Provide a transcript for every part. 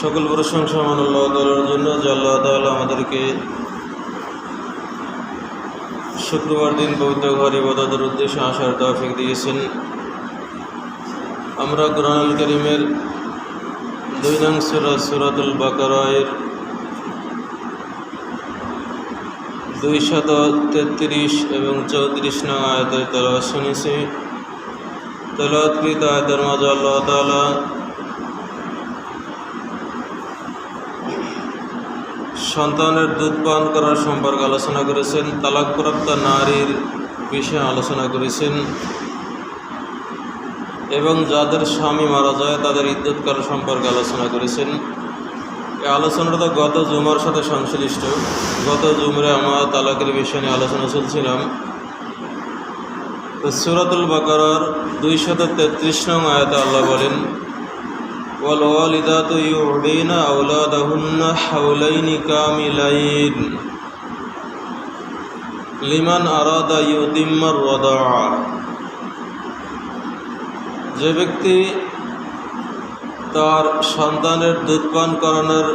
সকল প্রশংসা মান আল্লাহ তাআলার জন্য, যে আল্লাহ তাআলা আমাদেরকে শুক্রবার দিন পবিত্র ঘর ইবাদতের উদ্দেশ্যে আসার তৌফিক দিয়েছেন। আমরা কুরআনুল কারীমের 2 নং সূরা সূরাতুল বাকারার 233 এবং 34 নং আয়াতের তেলাওয়াত শুনেছি। তেলাওয়াতকৃত আয়াতের মাঝে আল্লাহ তাআলা সন্তানের দুধ পান করার সম্পর্কে আলোচনা করেছেন, তালাকপ্রাপ্ত নারীর বিষয়ে আলোচনা করেছেন এবং যাদের স্বামী মারা যায় তাদের ইদ্যৎকাল সম্পর্কে আলোচনা করেছেন। এই আলোচনাটা গত জুমার সাথে সংশ্লিষ্ট। গত জুমরে আমরা তালাকের বিষয় নিয়ে আলোচনা চলছিলাম। তো সূরাতুল বাকারার 233 নং আয়াতে আল্লাহ বলেন, والوالدات يرضعن أولادهن حولين كاملين لمن أراد أن يتم الرضاعة। যে ব্যক্তি তার সন্তানের দুধ পান করানোর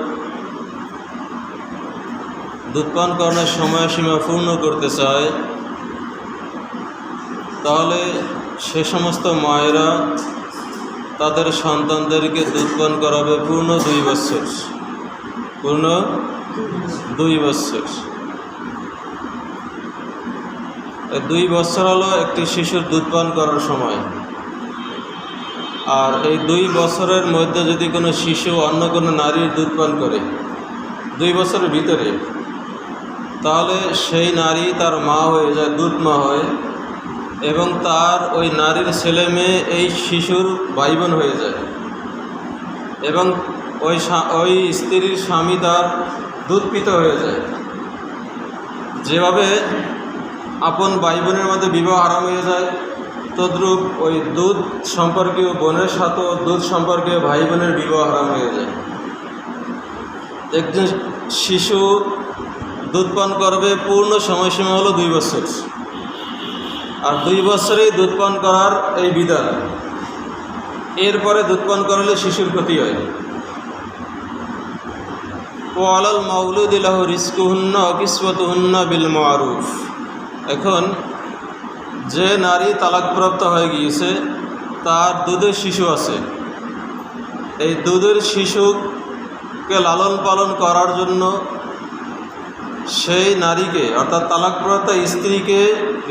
সময়সীমা পূর্ণ করতে চায়, তাহলে সে সমস্ত মায়েরা তাদের সন্তানদেরকে দুধ পান করাবে পূর্ণ 2 বছর। পূর্ণ 2 বছর। 2 বছর হলো একটি শিশুর দুধ পান করার সময়। আর এই 2 বছরের মধ্যে যদি কোনো শিশু অন্য কোনো নারীর দুধ পান করে 2 বছরের ভিতরে, তাহলে সেই নারী তার মা হয়ে যায়, দুধ মা হয়, এবং তার ওই নারীর ছেলে মেয়ে এই শিশুর ভাই বোন হয়ে যায়, এবং ওই স্ত্রীর স্বামী তার দুধ পিতা হয়ে যায়। যেভাবে আপন ভাই বোনের মধ্যে বিবাহ হারাম হয়ে যায়, তদ্রূপ ওই দুধ সম্পর্কীয় বোনের সাথে দুধ সম্পর্কীয় ভাই বোনের বিবাহ হারাম হয়ে যায়। একজন শিশু দুধ পান করবে, পূর্ণ সময়সীমা হলো 2 বছর। আর 2 বছরেই দুধ পান করার এই বিধান। এরপরে দুধ পান করালে শিশুর ক্ষতি হয়। ওয়ালাল মাউলুদি লাহু রিজকুহুন্না ওয়া কিসওয়াতুহুন্না বিল মারুফ। এখন যে নারী তালাকপ্রাপ্ত হয়ে গিয়েছে, তার দুধের শিশু আছে। এই দুধের শিশুকে লালন পালন করার জন্য সেই নারীকে, অর্থাৎ তালাকপ্রাপ্ত স্ত্রীকে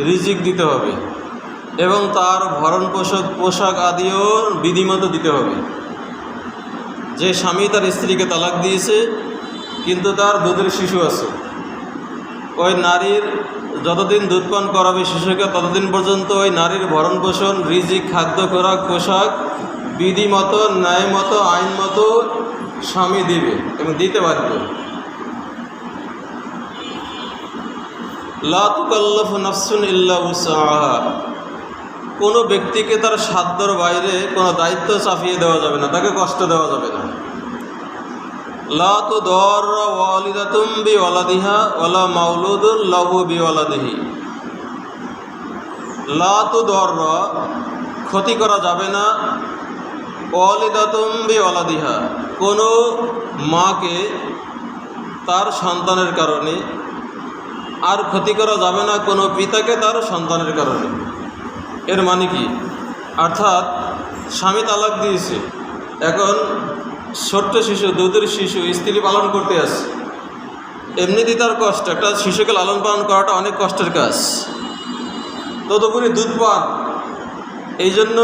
রিজিক দিতে হবে এবং তার ভরণ পোশাক আদিও বিধিমতো দিতে হবে। যে স্বামী তার স্ত্রীকে তালাক দিয়েছে কিন্তু তার দুধের শিশু আছে, ওই নারীর যতদিন দুধ পান করাবে শিশুকে, ততদিন পর্যন্ত ওই নারীর ভরণ পোষণ, রিজিক, খাদ্য, খোরাক, পোশাক বিধিমতো, ন্যায়মতো, আইনমতো স্বামী দিবে এবং দিতে বাধ্য। লা তুকাল্লাফু নাফসুন ইল্লা উসআহা। কোনো ব্যক্তিকে তার সাধ্যর বাইরে কোনো দায়িত্ব চাপিয়ে দেওয়া যাবে না, তাকে কষ্ট দেওয়া যাবে না। লা তুদাররা ওয়ালিদাতুম বিওয়ালাদিহা ওয়ালা মাউলুদুন লাহু বিওয়ালাদিহি। লা তুদাররা, ক্ষতি করা যাবে না, ওয়ালিদাতুম বিওয়ালাদিহা, কোনো মাকে তার সন্তানের কারণে, আর ক্ষতি করা যাবে না কোনো পিতাকে তার সন্তানের কারণে। এর মানে কি? অর্থাৎ স্বামী তালাক দিয়েছে, এখন ছোট্ট শিশু, দুধের শিশু স্ত্রী পালন করতে আসে। এমনিতেই তার কষ্ট, একটা শিশুকে লালন পালন করাটা অনেক কষ্টের কাজ, তদুপরি দুধ পান। এই জন্য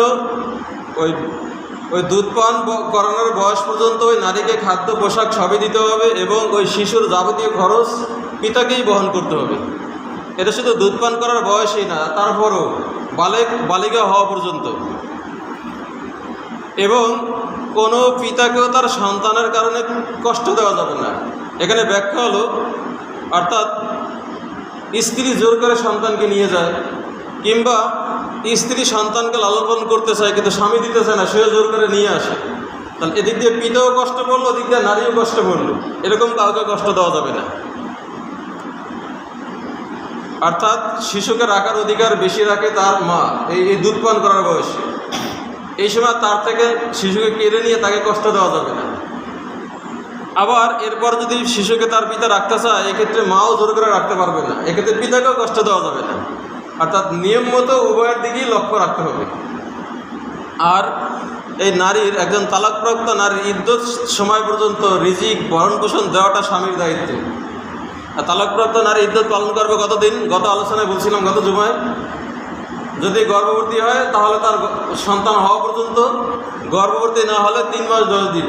ওই দুধ পান করানোর বয়স পর্যন্ত ওই নারীকে খাদ্য, পোশাক সবই দিতে হবে এবং ওই শিশুর যাবতীয় খরচ পিতাকেই বহন করতে হবে। এটা শুধু দুধ পান করার বয়সই না, তারপরও বালিকা হওয়া পর্যন্ত। এবং কোনো পিতাকেও তার সন্তানের কারণে কষ্ট দেওয়া যাবে না। এখানে ব্যাখ্যা হলো, অর্থাৎ স্ত্রী জোর করে সন্তানকে নিয়ে যায়, কিংবা স্ত্রী সন্তানকে লালন পালন করতে চায় কিন্তু স্বামী দিতে চায় না, সেও জোর করে নিয়ে আসে, তাহলে এদিক দিয়ে পিতাও কষ্ট পড়লো, ওদিক দিয়ে নারীও কষ্ট পড়লো। এরকম কাউকে কষ্ট দেওয়া যাবে না। অর্থাৎ শিশুকে রাখার অধিকার বেশি রাখে তার মা এই দুধ পান করার বয়সে। এই সময় তার থেকে শিশুকে কেড়ে নিয়ে তাকে কষ্ট দেওয়া যাবে না। আবার এরপর যদি শিশুকে তার পিতা রাখতে চায়, এক্ষেত্রে মাও জোর করে রাখতে পারবে না, এক্ষেত্রে পিতাকেও কষ্ট দেওয়া যাবে না। অর্থাৎ নিয়ম মতো উভয়ের দিকেই লক্ষ্য রাখতে হবে। আর এই নারীর, একজন তালাকপ্রাপ্ত নারীর ইদ্যত সময় পর্যন্ত রিজিক ভরণ পোষণ দেওয়াটা স্বামীর দায়িত্ব। আর তালাকপ্রাপ্ত নারী ইদ্যত পালন করবে কতদিন? গত আলোচনায় বলছিলাম, গত জুমায়, যদি গর্ভবতী হয় তাহলে তার সন্তান হওয়া পর্যন্ত, গর্ভবতী না হলে 3 মাস 10 দিন।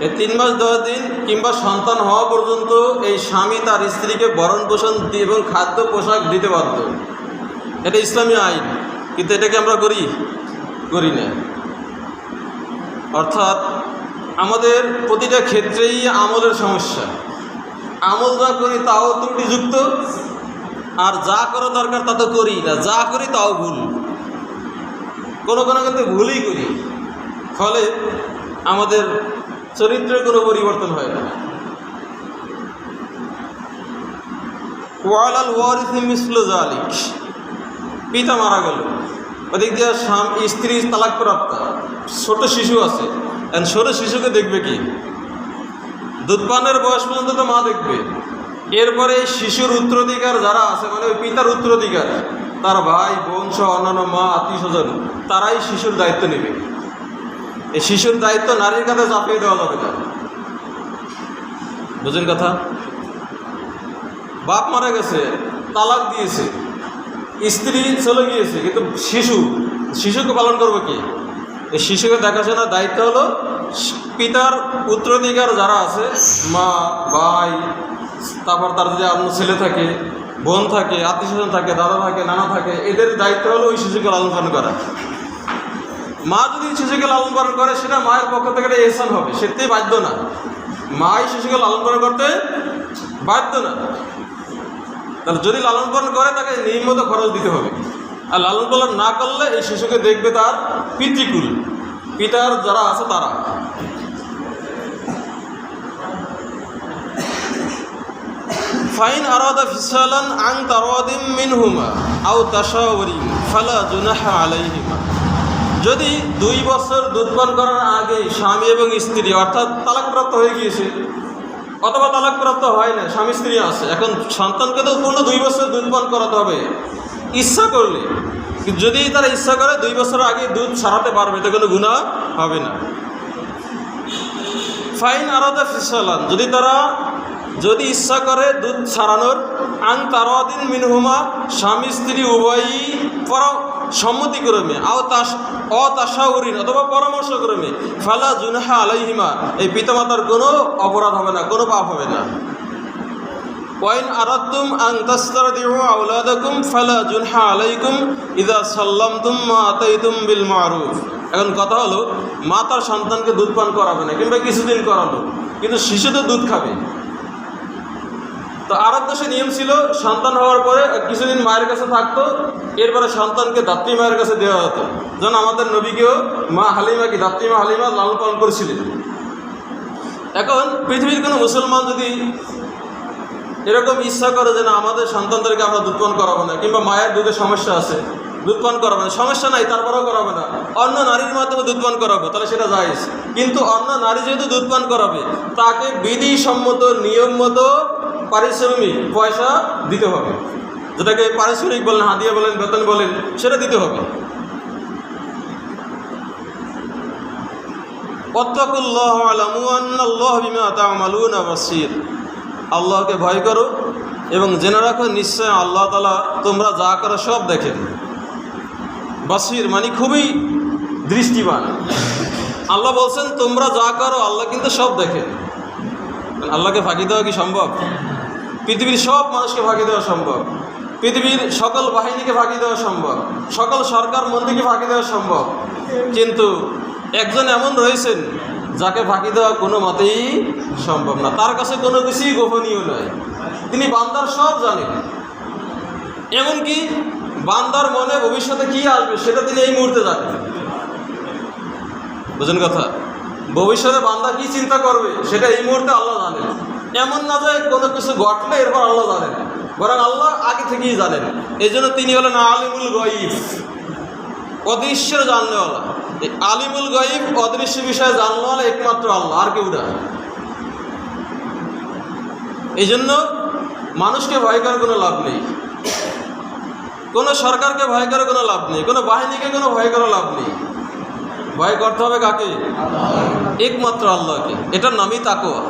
এই 3 মাস 10 দিন কিংবা সন্তান হওয়া পর্যন্ত এই স্বামী তার স্ত্রীকে ভরণ পোষণ এবং খাদ্য পোশাক দিতে বাধ্য। এটা ইসলামী আইন, কিন্তু এটাকে আমরা করি না। অর্থাৎ আমাদের প্রতিটা ক্ষেত্রেই আমলের সমস্যা। আমল যা করি তাও ত্রুটিযুক্ত, আর যা করা দরকার তা তো করি না, যা করি তাও ভুল, কোনো কিন্তু ভুলই করি। ফলে আমাদের চরিত্রের কোনো পরিবর্তন হয় না। ওয়ালাল ওয়ারিসি মিসলু যালিক, পিতা মারা গেল, ওদিক দিয়ে স্ত্রী তালাকপ্রাপ্তা, ছোট শিশু আছে, ছোট শিশুকে দেখবে কি? দুধপানের বয়স পর্যন্ত তো মা দেখবে। এরপরে শিশুর উত্তরাধিকার যারা আছে, মানে ওই পিতার উত্তরাধিকার, তার ভাই বোন সহ অন্যান্য মা আত্মীয় স্বজন, তারাই শিশুর দায়িত্ব নেবে। এই শিশুর দায়িত্ব নারীর কাছে চাপিয়ে দেওয়া যাবে না। বুঝেন কথা? বাপ মারা গেছে, তালাক দিয়েছে, স্ত্রী চলে গিয়েছে, কিন্তু শিশুকে পালন করবে কি? এই শিশুকে দেখাশোনার দায়িত্ব হলো পিতার উত্তরাধিকার যারা আছে, মা, ভাই, তারপর তার যদি অন্য ছেলে থাকে, বোন থাকে, আত্মীয় স্বজন থাকে, দাদা থাকে, নানা থাকে, এদের দায়িত্ব হলো ওই শিশুকে লালন পালন করা। মা যদি শিশুকে লালন পালন করে, সেটা মায়ের পক্ষ থেকে একটা এহসান হবে, সেটাই বাধ্য না। মাই শিশুকে লালন পালন করতে বাধ্য না। তাহলে যদি লালন পালন করে, তাকে নিয়মিত খরচ দিতে হবে। আর লালন পালন না করলে এই শিশুকে দেখবে তার পিতৃকুল, পিতার যারা আছে তারা। ফাইন আরাদা ফিসালান আন তারাদিম মিনহুমা আও তাশাউরিন ফালা জুনাহা আলাইহিমা, যদি 2 বছর দুধপান করার আগে স্বামী এবং স্ত্রী, অর্থাৎ তালাকপ্রাপ্ত হয়ে গিয়েছে অথবা তালাকপ্রাপ্ত হয় না, স্বামী স্ত্রী আছে, এখন সন্তানকে তো পূর্ণ 2 বছর দুধপান করাতে হবে ইচ্ছা করলে। যদি তারা ইচ্ছা করে 2 বছর আগে দুধ ছাড়াতে পারবে, তো কোনো গুনাহ হবে না। ফাইন আরাদা ফিসালান, যদি ইচ্ছা করে দুধ ছাড়ানোর, আন তারাদিন মিনহুমা, স্বামী স্ত্রী উভয়ই সম্মতিক্রমে, অতাশাউরিন অথবা পরামর্শক্রমে, ফালা জুনাহা আলাইহিমা, এই পিতামাতার কোনো অপরাধ হবে না, কোনো পাপ হবে না। ওয়াইন আরাদতুম আন তাস্তারদিউ আওলাদাকুম ফালা জুনাহা আলাইকুম ইযা সাল্লামতুম মা আতাইতুম বিল মারুফ। এখন কথা হলো, মা তার সন্তানকে দুধ পান করাবে না, কিংবা কিছুদিন করালো, কিন্তু শিশু তো দুধ খাবে। তো আরব দেশে নিয়ম ছিল, সন্তান হওয়ার পরে কিছুদিন মায়ের কাছে থাকতো, এরপরে সন্তানকে দাত্রী মায়ের কাছে দেওয়া হতো। যেমন আমাদের নবীকেও মা হালিমা কি দাত্রী মা হালিমা লালন পালন করেছিলেন। এখন পৃথিবীর কোনো মুসলমান যদি এরকম ইচ্ছা করে যে না, আমাদের সন্তানদেরকে আমরা দুধপান করাবো না, কিংবা মায়ের দুধের সমস্যা আছে, দুধপান করাবো না, সমস্যা নাই, তারপরেও করাবে না, অন্য নারীর মাধ্যমে দুধপান করাবো, তাহলে সেটা জায়েজ। কিন্তু অন্য নারী যেহেতু দুধপান করাবে, তাকে বিধিসম্মত নিয়ম মতো পারিশ্রমিক পয়সা দিতে হবে, যেটাকে পারিশ্রমিক বলেন, হাদিয়া বলেন, বেতন বলেন, সেটা দিতে হবে। ওয়াত্তাকুল্লাহ ওয়ালামু আন্নাল্লাহা বিমা তা'মালুনা বাসীর, আল্লাহকে ভয় করো এবং জেনে রাখো নিশ্চয় আল্লাহ তাআলা তোমরা যা করো সব দেখেন। বাসীর মানে খুবই দৃষ্টিবান। আল্লাহ বলছেন তোমরা যা করো আল্লাহ কিন্তু সব দেখেন। আল্লাহকে ফাঁকি দেওয়া কি সম্ভব? পৃথিবীর সব মানুষকে ফাঁকি দেওয়া সম্ভব, পৃথিবীর সকল বাহিনীকে ফাঁকি দেওয়া সম্ভব, সকল সরকার মন্ত্রীকে ফাঁকি দেওয়া সম্ভব, কিন্তু একজন এমন রয়েছেন যাকে ফাঁকি দেওয়া কোনো মতেই সম্ভব না। তার কাছে কোনো কিছুই গোপনীয় নয়, তিনি বান্দার সব জানেন। এমনকি বান্দার মনে ভবিষ্যতে কী আসবে সেটা তিনি এই মুহূর্তে জানেন। বুঝেন কথা? ভবিষ্যতে বান্দা কী চিন্তা করবে সেটা এই মুহূর্তে আল্লাহ জানেন। এমন না যে কোনো কিছু ঘটলে এরপর আল্লাহ জানেন, বরং আল্লাহ আগে থেকেই জানেন। এই জন্য তিনি হলেন আলিমুল গায়ব, অদৃশ্যের জানলেওয়ালা। এই আলিমুল গায়ব, অদৃশ্য বিষয়ে জানলেওয়ালা একমাত্র আল্লাহ, আর কেউ না। এই জন্য মানুষকে ভয় করার কোনো লাভ নেই, কোনো সরকারকে ভয় করার কোনো লাভ নেই, কোনো বাহিনীকে কোনো ভয় করার লাভ নেই। ভয় করতে হবে কাকে? একমাত্র আল্লাহকে। এটার নামই তাকওয়া।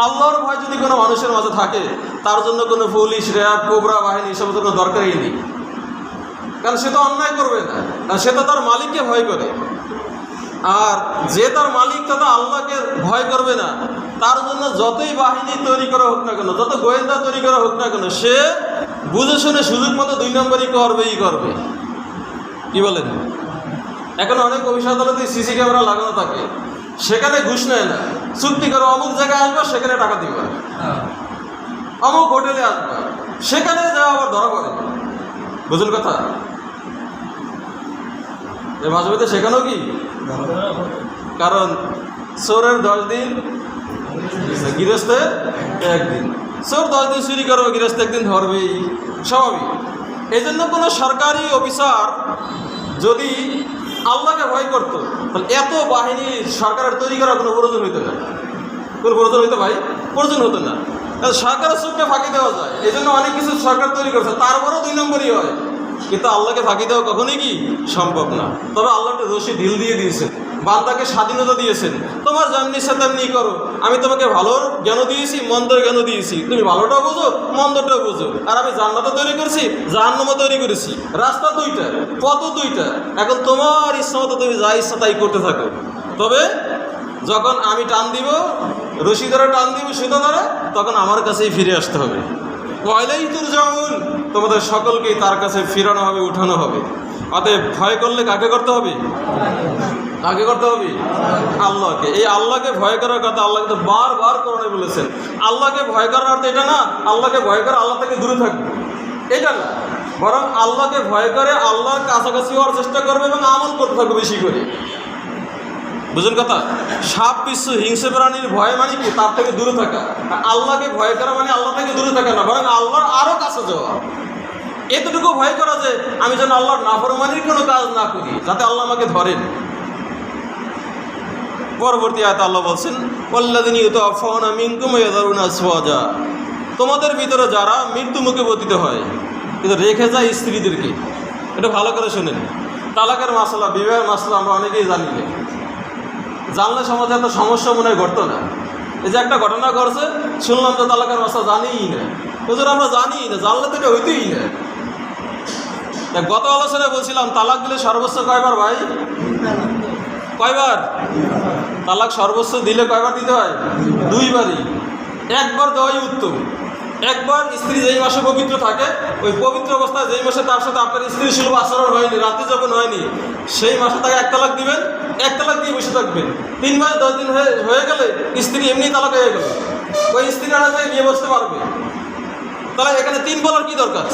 আল্লাহর ভয় যদি কোনো মানুষের মাঝে থাকে, তার জন্য কোনো পুলিশ, র্যাব, কোবরা বাহিনী এসব কোনো দরকারই নেই। কারণ সে তো অন্যায় করবে না, কারণ সে তো তার মালিককে ভয় করে। আর যে তার মালিক তথা আল্লাহকে ভয় করবে না, তার জন্য যতই বাহিনী তৈরি করা হোক না কেন, যত গোয়েন্দা তৈরি করা হোক না কেন, সে বুঝে শুনে সুযোগ মতো 2 নম্বরই করবেই করবে। কি বলেন? এখন অনেক অফিস আদালতে সিসি ক্যামেরা লাগানো থাকে, সেখানে ঘুষ নেয় না, চুক্তি করে অমুক জায়গায় আসবে, সেখানে টাকা দিবে, অমুক হোটেলে আসবে, সেখানে যাওয়া আবার ধরা পড়ে। বুঝুন কথা? মাঝে মধ্যে সেখানেও কি, কারণ চোরের 10 দিন, গৃহস্থের 1 দিন। চোর 10 দিন চুরি করবে, গৃহস্থ 1 দিন ধরবেই, স্বাভাবিক। এই জন্য কোনো সরকারি অফিসার যদি আল্লাহকে ভয় করতো, তাহলে এত বাহিনী সরকারের তৈরি করার কোনো প্রয়োজন হইতো না। কোনো প্রয়োজন হইতো ভাই? প্রয়োজন হতো না। সরকারের চোখকে ফাঁকি দেওয়া যায়, এই জন্য অনেক কিছু সরকার তৈরি করছে, তারপরেও 2 নম্বরই হয়। কিন্তু আল্লাহকে ফাঁকি দেওয়া কখনোই কি সম্ভব না। তবে আল্লাহ একটা রশি ঢিল দিয়ে দিয়েছেন, বান্দাকে স্বাধীনতা দিয়েছেন, তোমার যেমনি ইচ্ছা তেমনি করো। আমি তোমাকে ভালোর জ্ঞান দিয়েছি, মন্দের জ্ঞান দিয়েছি, তুমি ভালোটাও বোঝো, মন্দটাও বোঝো। আর আমি জান্নাতও তৈরি করেছি, জাহান্নামও তৈরি করেছি। রাস্তা 2টা, পথ 2টা। এখন তোমার ইচ্ছা মতো তুমি যা ইচ্ছা তাই করতে থাকো। তবে যখন আমি টান দিব, রশি ধরে টান দিব, সুতো ধরে, তখন আমার কাছেই ফিরে আসতে হবে। ওয়াইলাই তুরজাউন, তোমাদের সকলকেই তার কাছে ফিরানো হবে, উঠানো হবে। অতএব ভয় করলে কাকে করতে হবে? কাকে করতে হবে? আল্লাহকে। এই আল্লাহকে ভয় করার কথা আল্লাহ কিন্তু বারবার কোরআনে বলেছেন। আল্লাহকে ভয় করার অর্থ এটা না আল্লাহকে ভয় করে আল্লাহ থেকে দূরে থাকবে, এটা না। বরং আল্লাহকে ভয় করে আল্লাহর কাছাকাছি হওয়ার চেষ্টা করবে এবং আমল করতে থাকবে বেশি করে। বুঝুন কথা? সাপ বিশ্ব হিংসে প্রাণীর ভয় মানে কি? তার থেকে দূরে থাকা। আল্লাহকে ভয় করা মানে আল্লাহ থেকে দূরে থাকা না, বরং আল্লাহর আরও কাছে যাওয়া। এতটুকু ভয় করা যে আমি যেন আল্লাহর নাফরমানির কোনো কাজ না করি, যাতে আল্লাহ আমাকে ধরেন। পরবর্তী আয়াতে আল্লাহ বলছেন, ওয়াল্লাযিনা ইউতাওয়াফাউনা মিনকুম ওয়া ইয়াযারুনা আজওয়াজা, তোমাদের ভিতরে যারা মৃত্যু মুখে পতিত হয় কিন্তু রেখে যায় স্ত্রীদেরকে। এটা ভালো করে শোনেন। তালাকের মাসলা, বিবাহের মাসলা আমরা অনেকেই জানি না। জানলে সমাজে এত সমস্যা মনে হয় ঘটতো না। এই যে একটা ঘটনা ঘটছে, শুনলাম তো তালাকের মাসলা জানিই না। হুজুর আমরা জানিই না, জানলে তো এটা হইতেই না। গত আলোচনায় বলছিলাম তালাক দিলে সর্বোচ্চ কয়বার ভাই? কয়বার? তালাক সর্বোচ্চ দিলে কয়বার দিতে হয়? 2 বারই। একবার দেওয়াই উত্তম। একবার স্ত্রী যেই মাসে পবিত্র থাকে, ওই পবিত্র অবস্থায় যেই মাসে তার সাথে আপনার স্ত্রীর সুলভ আচরণ হয়নি, রাতে যখন হয়নি, সেই মাসে তাকে 1 তালাক দিবেন, 1 তালাক দিয়ে বসে থাকবেন। 3 মাস 10 দিন হয়ে গেলে স্ত্রী এমনি তালাক হয়ে গেল, ওই স্ত্রী আর নিয়ে বসতে পারবে। তাহলে এখানে 3 বলার কি দরকার?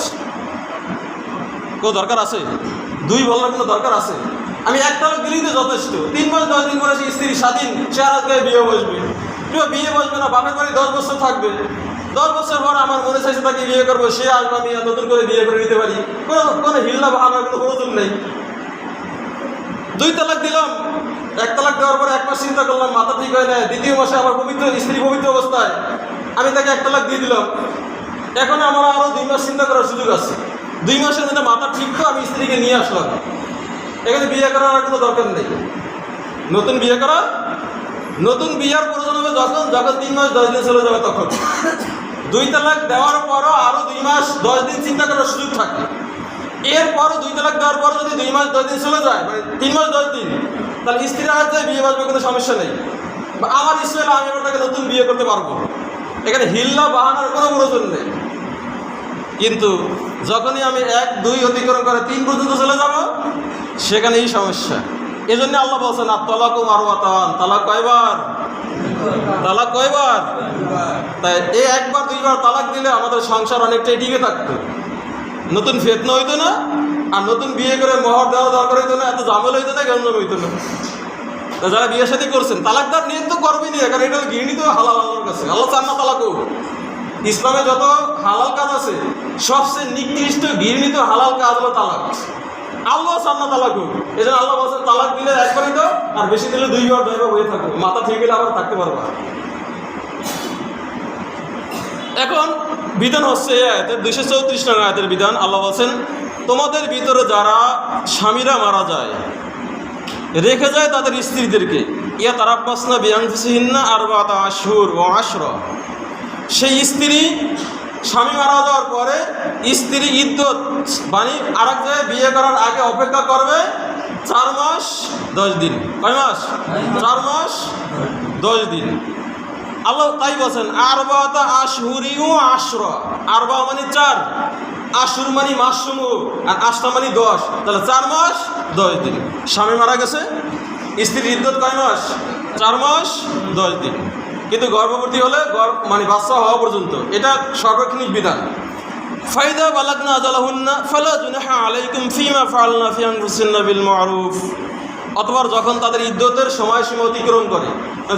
কোনো দরকার আছে? 2 বলার কোনো দরকার আছে? আমি 1 তালাক দিলেই তো যথেষ্ট। 3 মাস 10 দিন পরে সেই স্ত্রী স্বাধীন, সে আর আজকে বিয়ে বসবে। বিয়ে বসবে না, বাপের বাড়ি 10 বছর থাকবে। 10 বছর পর আমার মনে চাইছে তাকে বিয়ে করবো, সে আসবে, আমি নতুন করে বিয়ে করে নিতে পারি। কোনো হিল্লা বাহানার কোনো প্রয়োজন নেই। 2 তালাক দিলাম, 1 তালাক দেওয়ার পরে 1 মাস চিন্তা করলাম, মাথা ঠিক হয় না। 2য় মাসে আমার পবিত্র স্ত্রী পবিত্র অবস্থায় আমি তাকে 1 তালাক দিয়ে দিলাম। এখন আমার আরও 2 মাস চিন্তা করার সুযোগ আছে। 2 মাসের মধ্যে মাথা ঠিক তো আমি স্ত্রীকে নিয়ে আসলাম। এখানে বিয়ে করার আর কোনো দরকার নেই। নতুন বিয়ে করা, নতুন বিয়ার প্রয়োজন হবে যখন 3 মাস 10 দিন চলে যাবে তখন। 2 তালাক দেওয়ার পরও আরও 2 মাস 10 দিন চিন্তা করার সুযোগ থাকে। এরপরও 2 তালাক দেওয়ার পরও যদি 2 মাস 10 দিন চলে যায়, মানে 3 মাস 10 দিন, তাহলে স্ত্রীরা হচ্ছে বিয়ে বাসবে, কোনো সমস্যা নেই। আমার ইচ্ছা হলে আমি আবার তাকে নতুন বিয়ে করতে পারবো। এখানে হিল্লা বাহানার কোনো প্রয়োজন নেই। কিন্তু যখনই আমি 1, 2 অতিক্রম করে 3 পর্যন্ত চলে যাব, সেখানেই সমস্যা। এজন্য আল্লাহ বলছেন, আত-তালাকু মারওয়াতান, তালাক কয়বার? তালাক কয়বার? তাই এই 1 বার 2 বার তালাক দিলে আমাদের সংসার অনেকটাই টিকে থাকতো, নতুন ফিতনা হইতো না, আর নতুন বিয়ে করে মোহর দেওয়া দরকার হইতো না, এত ঝামেলা হইতো না, গঞ্জম হইতো না। যারা বিয়ে শাদী করছেন তালাকদার নিয়ে তো করবেই না, কারণ এটা গৃহিণী তো হালাল আল্লাহর কাছে। আল্লাহ চান না তালাক হোক। ইসলামে যত হালাল কাজ আছে, সবচেয়ে নিকৃষ্ট গৃহিণী তো হালাল কাজ হলো তালাক। আল্লাহ চান না তালাক হোক। এই জন্য আল্লাহ বলছেন তালাক দিলে 1 বারই দাও, আর বেশি দিলে 2 বার 2 বার হয়ে থাকো, মাথা ঠিক গেলে আবার থাকতে পারবা। এখন বিধান হচ্ছে এই আয়াতের 234 নং আয়াতের বিধান। আল্লাহ বলছেন, তোমাদের ভিতরে যারা স্বামীরা মারা যায়, রেখে যায় তাদের স্ত্রীদেরকে, ইয়া তারাব্বাসনা বিআনফুসিহিন্না আরবাআতা আশহুর ওয়া আশরা, সেই স্ত্রী স্বামী মারা যাওয়ার পরে স্ত্রী ইদ্যত মানে আরেক জায়গায় বিয়ে করার আগে অপেক্ষা করবে 4 মাস 10 দিন। কয় মাস? 4 মাস 10 দিন। আল্লাহ তাই বলছেন আরবাআতা আশহুরি ওয়া আশরা, আরবা মানে 4, আশুর মানে মাসসমূহ, আর আশরা মানে 10, তাহলে 4 মাস 10 দিন। স্বামী মারা গেছে, স্ত্রীর ইদ্যত কয় মাস? 4 মাস 10 দিন। কিন্তু গর্ভবতী হলে মানে বাচ্চা হওয়া পর্যন্ত, এটা সর্বক্ষণিক বিধান। ফাইদা বালাগনা আজালাহুন্না ফালা জুনাহা আলাইকুম ফিমা ফাআলনা ফি আনফুসিহিন্না বিল মারুফ, অথবা যখন তাদের ইদ্যতের সময়সীমা অতিক্রম করে,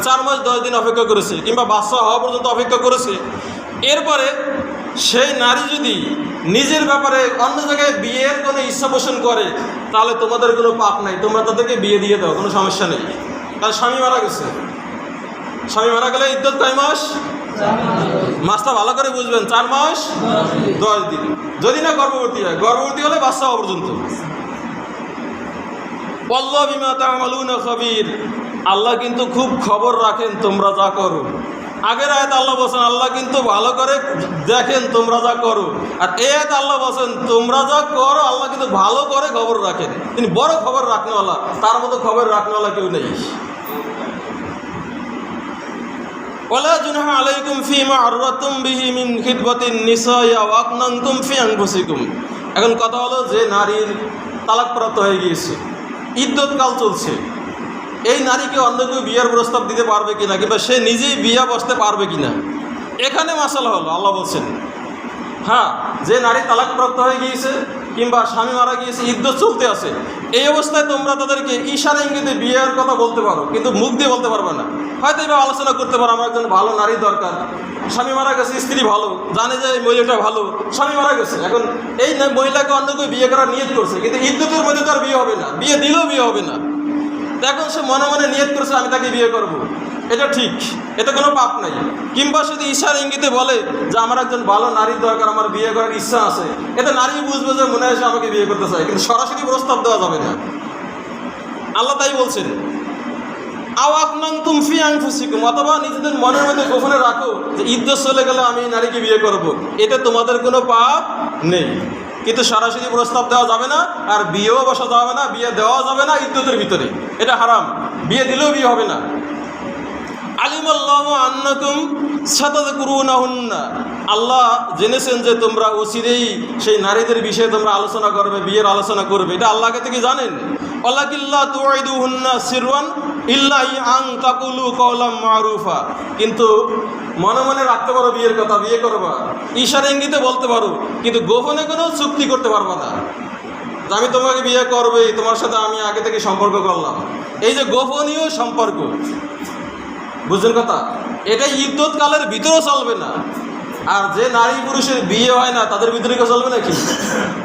4 মাস 10 দিন অপেক্ষা করেছে কিংবা বাচ্চা হওয়া পর্যন্ত অপেক্ষা করেছে, এরপরে সেই নারী যদি নিজের ব্যাপারে অন্য জায়গায় বিয়ের কোনো ইচ্ছা পোষণ করে, তাহলে তোমাদের কোনো পাপ নাই, তোমরা তাদেরকে বিয়ে দিয়ে দাও, কোনো সমস্যা নেই। কারণ স্বামী মারা গেছে, স্বামী মারা গেলে ইদ্যত কয় মাস? মাসটা ভালো করে বুঝবেন, 4 মাস 10 দিন। যদি না গর্ভবতী হয়, গর্ভবতী হলে বাচ্চা হওয়া পর্যন্ত। আল্লাহ বিমা তা'মালুনা খাবীর, আল্লাহ কিন্তু খুব খবর রাখেন তোমরা যা করো। আগের আয়াত আল্লাহ বলছেন আল্লাহ কিন্তু ভালো করে দেখেন তোমরা যা করো, আর এই আয়াত আল্লাহ বলছেন তোমরা যা করো আল্লাহ কিন্তু ভালো করে খবর রাখেন। তিনি বড় খবর রাখনেওয়ালা, তার মতো খবর রাখনেওয়ালা কেউ নেই। ওয়ালা জুনাহা আলাইকুম ফিমা আররাতুম বিহি মিন খিতবাতিন নিসাই আও আকনানতুম ফি আনফুসিকুম। এখন কথা হলো, যে নারীর তালাকপ্রাপ্ত হয়ে গিয়েছে, ইদ্যতকাল চলছে, এই নারীকে অন্য কেউ বিয়ের প্রস্তাব দিতে পারবে কিনা, কিংবা সে নিজেই বিয়ে বসতে পারবে কিনা, এখানে মাসালা হলো। আল্লাহ বলছেন হ্যাঁ, যে নারী তালাকপ্রাপ্ত হয়ে গিয়েছে কিংবা স্বামী মারা গিয়েছে, ইদ্যত চলতে আছে, এই অবস্থায় তোমরা তাদেরকে ইশারা ইঙ্গিতে বিয়ের কথা বলতে পারো, কিন্তু মুখ দিয়ে বলতে পারবে না। হয়তো এবার আলোচনা করতে পারো, আমার একজন ভালো নারী দরকার, স্বামী মারা গেছে, স্ত্রী ভালো, জানে যে এই মহিলাটা ভালো, স্বামী মারা গেছে, এখন এই মহিলাকে অন্য কেউ বিয়ে করার নিয়ত করছে, কিন্তু ইদ্যতের মধ্যে তার বিয়ে হবে না, বিয়ে দিলেও বিয়ে হবে না। এখন সে মনে মনে নিয়ত করছে আমি তাকে বিয়ে করব, এটা ঠিক, এতে কোনো পাপ নাই। কিংবা যদি ইশারা ইঙ্গিতে বলে যে আমার একজন ভালো নারীর দরকার, আমার বিয়ে করার ইচ্ছা আছে, এতে নারী বুঝবে যে মনে হয় সে আমাকে বিয়ে করতে চায়, কিন্তু সরাসরি প্রস্তাব দেওয়া যাবে না। আল্লাহ তাই বলছেন আও আকনানতুম ফি আনফুসিকুম, অথবা নিজেদের মনের মধ্যে গোপনে রাখো যে ইদ্যত চলে গেলে আমি নারীকে বিয়ে করব, এতে তোমাদের কোনো পাপ নেই। কিন্তু সরাসরি প্রস্তাব দেওয়া যাবে না, আর বিয়েও বসা যাবে না, বিয়ে দেওয়া যাবে না ইদ্যতের ভিতরে, এটা হারাম, বিয়ে দিলেও বিয়ে হবে না। আলিমাল্লাহু আন্নাকুম সাতাযকুরুনাহুন্না, আল্লাহ জেনেছেন যে তোমরা অচিরেই সেই নারীদের বিষয়ে তোমরা আলোচনা করবে, বিয়ের আলোচনা করবে, এটা আল্লাহকে থেকে জানেন। ওয়ালাকিল্লা তুইদুহুন্না সিরওয়ান ইল্লা আন তাকুলু কওলাম মারুফা, কিন্তু মনে মনে রাখতে পারো বিয়ের কথা, বিয়ে করবা, ইশারা ইঙ্গিতে বলতে পারো, কিন্তু গোপনে কোনো চুক্তি করতে পারবা না যে আমি তোমাকে বিয়ে করবে, তোমার সাথে আমি আগে থেকে সম্পর্ক করলাম। এই যে গোপনীয় সম্পর্ক, বুঝলেন কথা, এটা ইদ্যত কালের ভিতরেও চলবে না। আর যে নারী পুরুষের বিয়ে হয় না তাদের ভিতরে কেউ চলবে নাকি?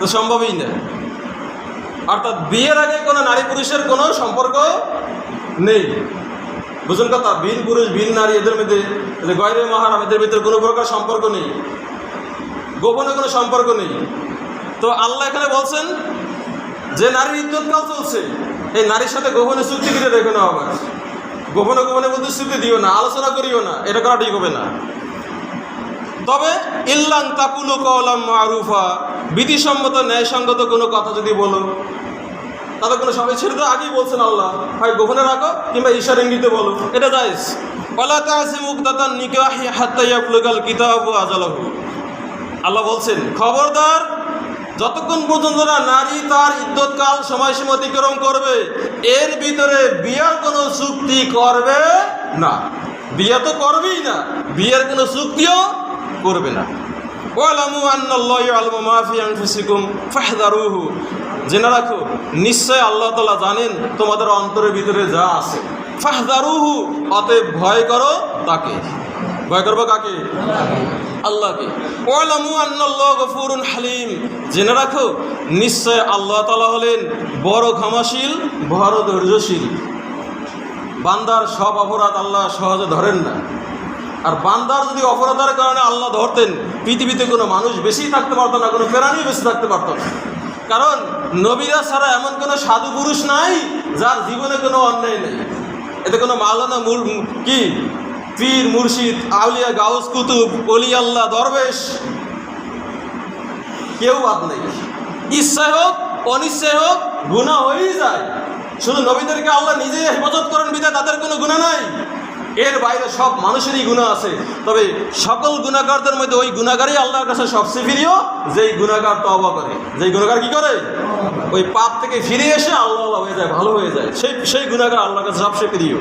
তো সম্ভবই না। অর্থাৎ বিয়ের আগে কোনো নারী পুরুষের কোনো সম্পর্ক নেই, বুঝলেন কথা, ভিন পুরুষ ভিন নারী এদের মধ্যে গয়রে মাহরাম এদের ভিতরে কোনো প্রকার সম্পর্ক নেই, গোপনে কোনো সম্পর্ক নেই। তো আল্লাহ এখানে বলছেন যে নারীর ইদ্যতকাল চলছে, এই নারীর সাথে গোপনে চুক্তি করে রেখে নেওয়া হবে, গোপনে গোপনে প্রতিশ্রুতি দিও না, আলোচনা করিও না, এটা করা ঠিক হবে না। তবে ইল্লাং তাকুলু কওলাম মারুফা, বিধিসম্মত ন্যায়সঙ্গত কোনো কথা যদি বলো, তাদের কোনো সবাই ছেড়ে তো আগেই বলছেন আল্লাহ, হয় গোপনে রাখো কিংবা ইশারা ইঙ্গিতে বলো, এটা জায়েজ। ওয়ালা তা'সিমু উকদাতান নিকাহি হাত্তা ইয়াবলুগাল কিতাবু আজালাহু, আল্লাহ বলছেন খবরদার, যতক্ষণ পর্যন্ত না নারী তার ইদ্যতকাল সময়সীমা অতিক্রম করবে, এর ভিতরে বিয়ের কোনো চুক্তি করবে না, বিয়ে তো করবেই না, বিয়ের কোনো চুক্তিও করবে না। ওয়ালামু আন্নাল্লাহা ইয়ালামু মা ফি আনফুসিকুম ফাহযারুহু, জেনে রাখো নিশ্চয় আল্লাহ তাআলা জানেন তোমাদের অন্তরের ভিতরে যা আছে। ফাহযারুহু, অতএব ভয় করো তাকে। ভয় করবো কাকে? আল্লাহকে। ওয়ালামু আন্নাল্লাহা গফুরুন হালিম, জেনে রাখো নিশ্চয় আল্লাহ তাআলা হলেন বড় ক্ষমাশীল, বড় ধৈর্যশীল। বান্দার সব অপরাধ আল্লাহ সহজে ধরেন না, আর বান্দার যদি অপরাধের কারণে আল্লাহ ধরতেন, পৃথিবীতে কোনো মানুষ বেশি থাকতে পারতো না, কোনো প্রাণী বেশি থাকতে পারতো না। কারণ নবীরা ছাড়া এমন কোনো সাধু পুরুষ নাই যার জীবনে কোনো অন্যায় নেই। এতে কোনো মাওলানা কি পীর মুর্শিদ আউলিয়া গাউস কুতুব অলি আল্লাহ দরবেশ কেউ বাদ নেই। ইচ্ছায় হোক অনিচ্ছায় হোক গুনাহ হয়েই যায়। শুধু নবীদেরকে আল্লাহ নিজে হেফাজত করেন বিধায় তাদের কোনো গুনাহ নাই। এর বাইরে সব মানুষেরই গুনাহ আছে, তবে সকল গুনাহগারদের মধ্যে ওই গুনাহগারই আল্লাহর কাছে সবচেয়ে প্রিয়, যেই গুনাহগার তওবা করে, যেই গুনাহগার কি করে, ওই পাপ থেকে ফিরে এসে আল্লাহ হয়ে যায়, ভালো হয়ে যায়, সেই গুনাহগার আল্লাহর কাছে সবচেয়ে প্রিয়।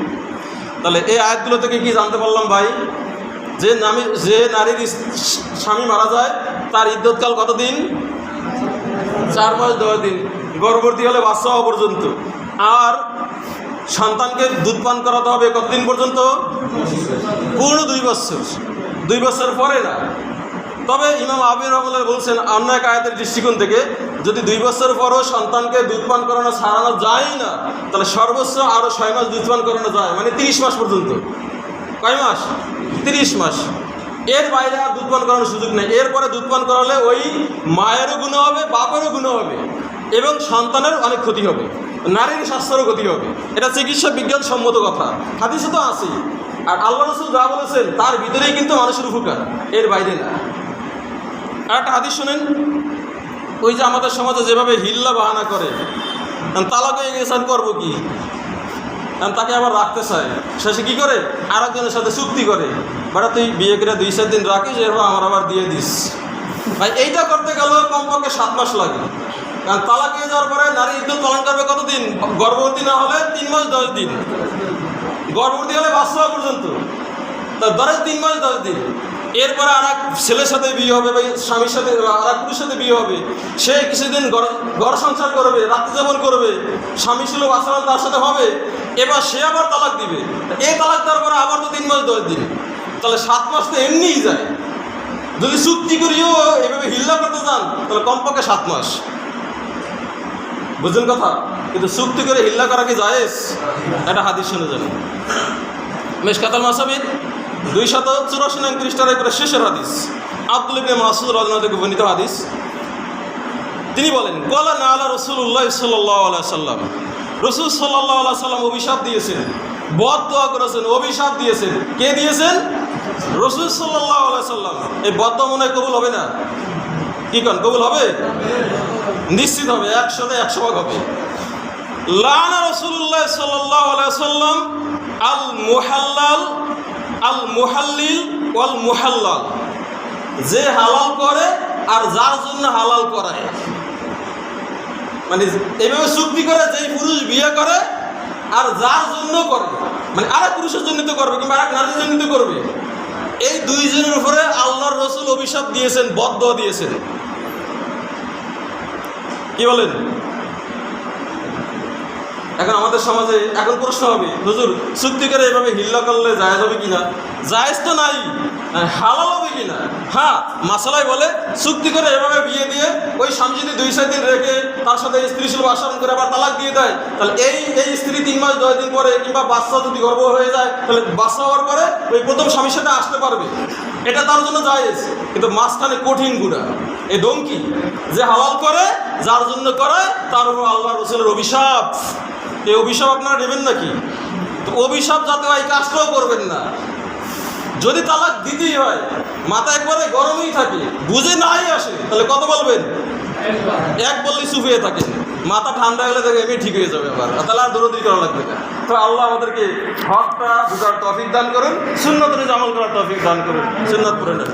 তাহলে এই আয়াতগুলো থেকে কি জানতে পারলাম ভাই? যে নারীর স্বামী মারা যায় তার ইদ্যতকাল কতদিন? 4 মাস 10 দিন, গর্ভবতী হলে বাচ্চা হওয়া পর্যন্ত। আর সন্তানকে দুধ পান করাতে হবে কতদিন পর্যন্ত? পূর্ণ 2 বছর। 2 বছর পরে না। তবে ইমাম আবির রহমাল্লাহ বলছেন অন্য এক আয়াতের দৃষ্টিকোণ থেকে, যদি 2 বছর পরও সন্তানকে দুধ পান করানো ছাড়ানো যায় না, তাহলে সর্বোচ্চ আরও 6 মাস দুধ পান করানো যায়, মানে 30 মাস পর্যন্ত। কয় মাস? 30 মাস। এর বাইরে আর দুধ পান করানোর সুযোগ নেই। এরপরে দুধ পান করালে ওই মায়েরও গুনাহ হবে, বাপেরও গুনাহ হবে, এবং সন্তানের অনেক ক্ষতি হবে, নারীর স্বাস্থ্যেরও ক্ষতি হবে। এটা চিকিৎসা বিজ্ঞান সম্মত কথা, হাদিসে তো আছে। আর আল্লাহ রাসূল যা বলেছেন তার ভিতরেই কিন্তু মানুষের উপকার, এর বাইরে না। আর একটা হাদিস শোনেন, ওই যে আমাদের সমাজে যেভাবে হিল্লা বাহানা করে, তালাক হয়ে গেছে করবো কি, তাকে আবার রাখতে চায়, শেষে কী করে আরেকজনের সাথে চুক্তি করে, বাটা তুই বিয়ে করে 2-4 দিন রাখিস, এরপর আমার আবার দিয়ে দিস। ভাই এইটা করতে গেলেও কমপক্ষে 7 মাস লাগে। কারণ তালাক হয়ে যাওয়ার পরে নারী ইদ্যত পালন করবে কতদিন? গর্ভবতী না হলে 3 মাস 10 দিন, গর্ভবতী হলে বাচ্চা হওয়া পর্যন্ত, তার ধরে 3 মাস 10 দিন। এরপরে আর এক ছেলের সাথে বিয়ে হবে, বা স্বামীর সাথে আর এক পুরুষের সাথে বিয়ে হবে, সে কিছুদিন ঘর সংসার করবে, রাত্রি যাপন করবে, স্বামী ছিল বাচ্চা তার সাথে হবে, এবার সে আবার তালাক দিবে। এই তালাক দেওয়ার পরে আবার তো 3 মাস 10 দিন, তাহলে 7 মাস তো এমনিই যায়। যদি চুক্তি করিও এভাবে হিল্লা করতে চান তাহলে কমপক্ষে 7 মাস। বুঝলেন কথা? কিন্তু চুক্তি করে হিল্লা করা কি জায়েজ? একটা হাদিস শুনে যান, মিশকাতুল মাসাবির 284 নং পৃষ্ঠার একবারে শেষের হাদিস, আব্দুল্লাহ ইবনে মাসউদ রাদিয়াল্লাহু থেকে বর্ণিত হাদিস। তিনি বলেন, ক্বালা নাআলা রাসূলুল্লাহ সাল্লাল্লাহু আলাইহি ওয়াসাল্লাম, রাসূল সাল্লাল্লাহু আলাইহি ওয়াসাল্লাম অভিশাপ দিয়েছেন, বদদোয়া করেছেন, অভিশাপ দিয়েছেন। কে দিয়েছেন? রাসূল সাল্লাল্লাহু আলাইহি ওয়াসাল্লাম। এই বদদোয়া মনে হয় কবুল হবে না? কি কোন কবুল হবে? নিশ্চিত হবে, 100 ভাগ হবে। লানা রাসূলুল্লাহ সাল্লাল্লাহু আলাইহি ওয়াসাল্লাম আল মুহাল্লিল ওয়াল মুহাল্লাল, যে হালাল করে আর যার জন্য হালাল করায়। মানে এইভাবে চুক্তি করে যেই পুরুষ বিয়ে করে আর যার জন্য করে, মানে আরেক পুরুষের জন্য তো করবে কিংবা আরেক নারীর জন্য তো করবে, এই 2 জনের উপরে আল্লাহর রাসূল অভিশাপ দিয়েছেন, বদদোয়া দিয়েছেন। কি বলেন? এখন আমাদের সমাজে এখন প্রশ্ন হবে, হুজুর চুক্তি করে এভাবে হিল্লা করলে জায়েজ হবে কিনা? জায়েজ তো নাই, হালাল হবে কিনা? হ্যাঁ, মাসালায় বলে চুক্তি করে এভাবে বিয়ে দিয়ে ওই স্বামী যদি 2-4 দিন রেখে তার সাথে স্ত্রী সুলভ আচরণ করে আবার তালাক দিয়ে দেয়, তাহলে এই স্ত্রী 3 মাস 10 দিন পরে কিংবা বাচ্চা যদি গর্ভ হয়ে যায়, তাহলে বাচ্চা হওয়ার পরে ওই প্রথম স্বামীর সাথে আসতে পারবে, এটা তার জন্য জায়েজ। কিন্তু মাঝখানে কঠিন গুণা, এই ডঙ্কি, যে হালাল করে যার জন্য করে তার উপর আল্লাহ রাসূলের অভিশাপ। এই অভিশাপ আপনারা নেবেন নাকি? তো অভিশাপ যাতে হয় কাজটাও করবেন না। যদি তালাক দিতেই হয়, মাথা একবারে গরমই থাকে, বুঝে নাই আসে, তাহলে কত বলবেন? 1 বললেই চুপ হয়ে থাকেন, মাথা ঠান্ডা হলে দেখে এমনি ঠিক হয়ে যাবে, আবার তাহলে আর দৌড়দৌড়ি করা লাগবে না। তো আল্লাহ আমাদেরকে হকটা বুঝার তৌফিক দান করুন, সুন্নাত অনুযায়ী আমল করার তৌফিক দান করুন। সুন্নাত পড়ে নেন।